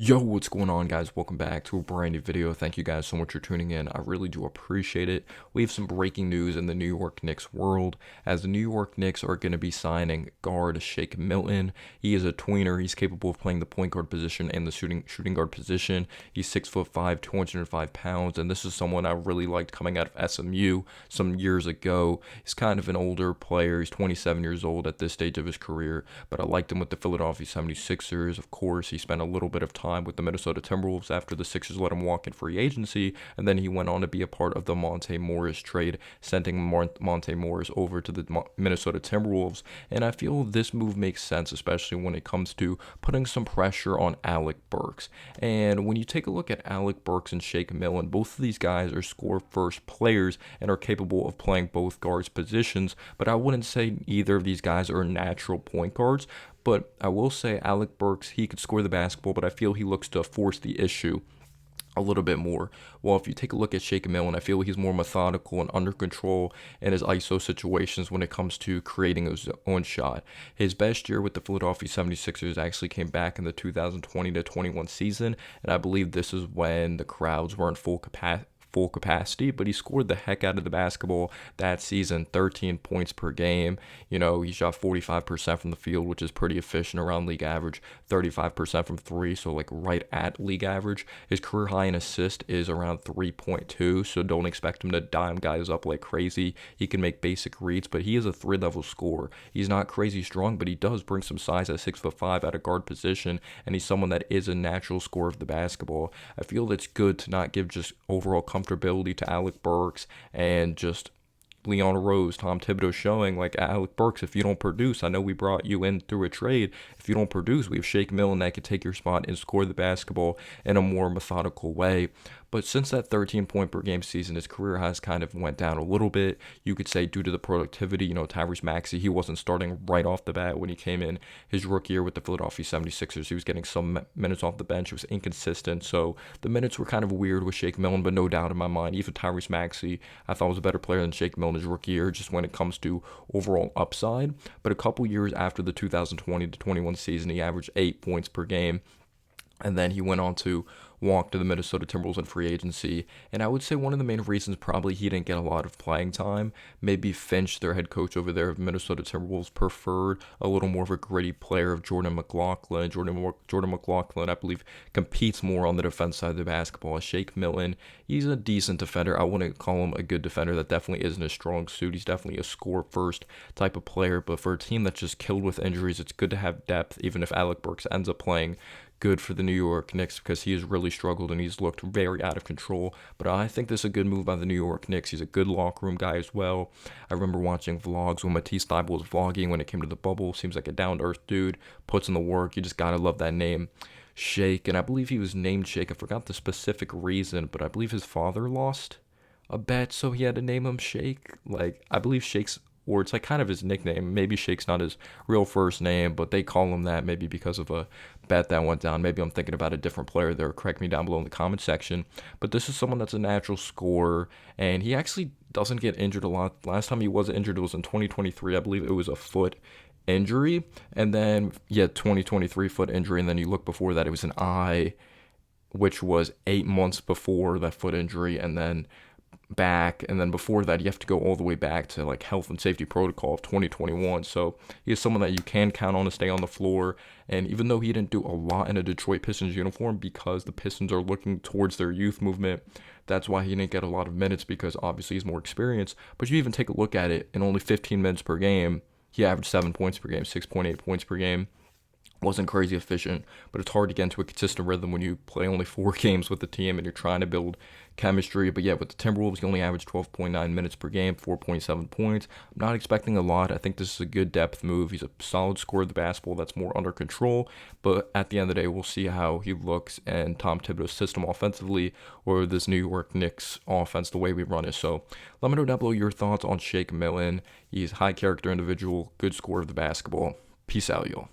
Yo, what's going on, guys? Welcome back to a brand new video. Thank you guys so much for tuning in. I really do appreciate it. We have some breaking news in the New York Knicks world, as the New York Knicks are going to be signing guard Shake Milton. He is a tweener. He's capable of playing the point guard position and the shooting guard position. He's 6'5", 205 pounds, and this is someone I really liked coming out of SMU some years ago. He's kind of an older player. He's 27 years old at this stage of his career, but I liked him with the Philadelphia 76ers. Of course, he spent a little bit of time with the Minnesota Timberwolves after the Sixers let him walk in free agency, and then he went on to be a part of the Monte Morris trade, sending Monte Morris over to the Minnesota Timberwolves. And I feel this move makes sense, especially when it comes to putting some pressure on Alec Burks. And when you take a look at Alec Burks and Shake Milton, both of these guys are score-first players and are capable of playing both guards positions, but I wouldn't say either of these guys are natural point guards. But I will say Alec Burks, he could score the basketball, but I feel he looks to force the issue a little bit more. Well, if you take a look at Shake Milton, I feel he's more methodical and under control in his ISO situations when it comes to creating his own shot. His best year with the Philadelphia 76ers actually came back in the 2020 to 21 season, and I believe this is when the crowds weren't full capacity, but he scored the heck out of the basketball that season, 13 points per game. He shot 45% from the field, which is pretty efficient, around league average, 35% from three, so like right at league average. His career high in assist is around 3.2, so don't expect him to dime guys up like crazy. He can make basic reads, but he is a three-level scorer. He's not crazy strong, but he does bring some size at 6'5" at a guard position, and he's someone that is a natural scorer of the basketball. I feel it's good to not give just overall comfortability to Alec Burks and just Leon Rose, Tom Thibodeau showing like, Alec Burks, if you don't produce, I know we brought you in through a trade. If you don't produce, we have Shake Milton that could take your spot and score the basketball in a more methodical way. But since that 13 point per game season, his career has kind of went down a little bit. You could say due to the productivity, Tyrese Maxey, he wasn't starting right off the bat when he came in his rookie year with the Philadelphia 76ers. He was getting some minutes off the bench. It was inconsistent. So the minutes were kind of weird with Shake Milton, but no doubt in my mind, even Tyrese Maxey, I thought was a better player than Shake Milton his rookie year, just when it comes to overall upside. But a couple years after the 2020 to 21 season, he averaged 8 points per game. And then he went on to walk to the Minnesota Timberwolves in free agency. And I would say one of the main reasons probably he didn't get a lot of playing time. Maybe Finch, their head coach over there of Minnesota Timberwolves, preferred a little more of a gritty player of Jordan McLaughlin. Jordan McLaughlin, I believe, competes more on the defense side of the basketball. Shake Milton, he's a decent defender. I wouldn't call him a good defender. That definitely isn't a strong suit. He's definitely a score-first type of player. But for a team that's just killed with injuries, it's good to have depth, even if Alec Burks ends up playing good for the New York Knicks, because he has really struggled and he's looked very out of control. But I think this is a good move by the New York Knicks. He's a good locker room guy as well. I remember watching vlogs when Matisse Thybulle was vlogging when it came to the bubble. Seems like a down-to-earth dude, puts in the work. You just gotta love that name, Shake. And I believe he was named Shake. I forgot the specific reason, but I believe his father lost a bet, so he had to name him Shake. Like, I believe Shake's, or it's like kind of his nickname. Maybe Shake's not his real first name, but they call him that maybe because of a bet that went down. Maybe I'm thinking about a different player there. Correct me down below in the comment section. But this is someone that's a natural scorer, and he actually doesn't get injured a lot. Last time he was injured, it was in 2023. I believe it was a foot injury, and then 2023 foot injury, and then you look before that, it was an eye, which was 8 months before that foot injury, and then back, and then before that you have to go all the way back to like health and safety protocol of 2021. So he is someone that you can count on to stay on the floor. And even though he didn't do a lot in a Detroit Pistons uniform, because the Pistons are looking towards their youth movement, that's why he didn't get a lot of minutes, because obviously he's more experienced. But you even take a look at it, in only 15 minutes per game, he averaged 7 points per game, 6.8 points per game. Wasn't crazy efficient, but it's hard to get into a consistent rhythm when you play only 4 games with the team and you're trying to build chemistry. But with the Timberwolves, he only averaged 12.9 minutes per game, 4.7 points. I'm not expecting a lot. I think this is a good depth move. He's a solid scorer of the basketball that's more under control. But at the end of the day, we'll see how he looks in Tom Thibodeau's system offensively, or this New York Knicks offense, the way we run it. So let me know down below your thoughts on Shake Milton. He's a high character individual, good scorer of the basketball. Peace out, y'all.